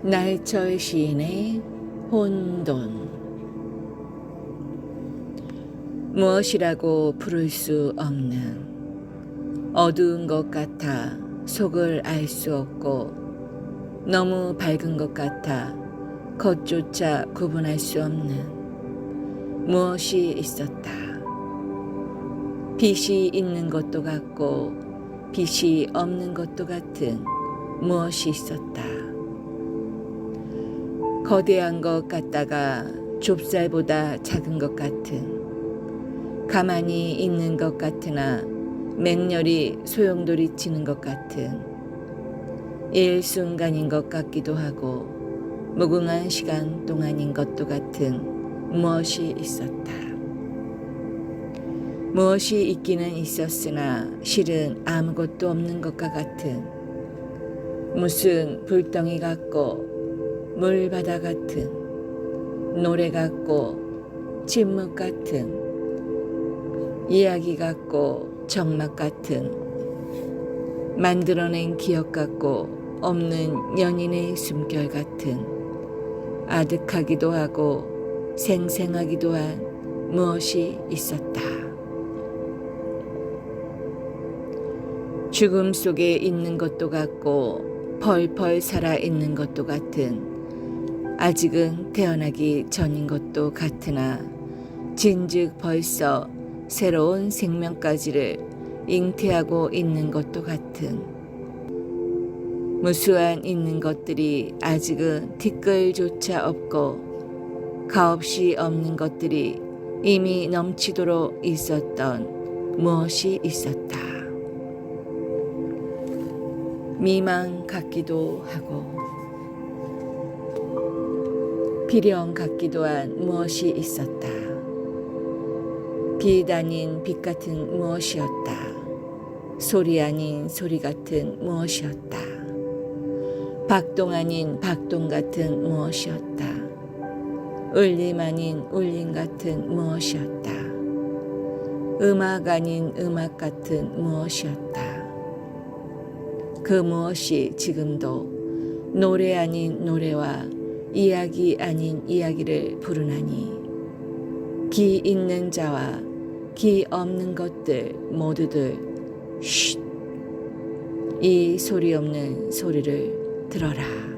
날철 시인의 혼돈. 무엇이라고 부를 수 없는 어두운 것 같아 속을 알 수 없고 너무 밝은 것 같아 겉조차 구분할 수 없는 무엇이 있었다. 빛이 있는 것도 같고 빛이 없는 것도 같은 무엇이 있었다. 거대한 것 같다가 좁쌀보다 작은 것 같은, 가만히 있는 것 같으나 맹렬히 소용돌이치는 것 같은, 일순간인 것 같기도 하고 무궁한 시간 동안인 것도 같은 무엇이 있었다. 무엇이 있기는 있었으나 실은 아무것도 없는 것과 같은, 무슨 불덩이 같고 물바다 같은, 노래 같고 침묵 같은, 이야기 같고 정막 같은, 만들어낸 기억 같고 없는 연인의 숨결 같은, 아득하기도 하고 생생하기도 한 무엇이 있었다. 죽음 속에 있는 것도 같고 펄펄 살아있는 것도 같은, 아직은 태어나기 전인 것도 같으나 진즉 벌써 새로운 생명까지를 잉태하고 있는 것도 같은, 무수한 있는 것들이 아직은 티끌조차 없고 가없이 없는 것들이 이미 넘치도록 있었던 무엇이 있었다. 미망 같기도 하고 비령 같기도 한 무엇이 있었다. 빛 아닌 빛 같은 무엇이었다. 소리 아닌 소리 같은 무엇이었다. 박동 아닌 박동 같은 무엇이었다. 울림 아닌 울림 같은 무엇이었다. 음악 아닌 음악 같은 무엇이었다. 그 무엇이 지금도 노래 아닌 노래와 이야기 아닌 이야기를 부르나니, 기 있는 자와 기 없는 것들 모두들 쉿, 이 소리 없는 소리를 들어라.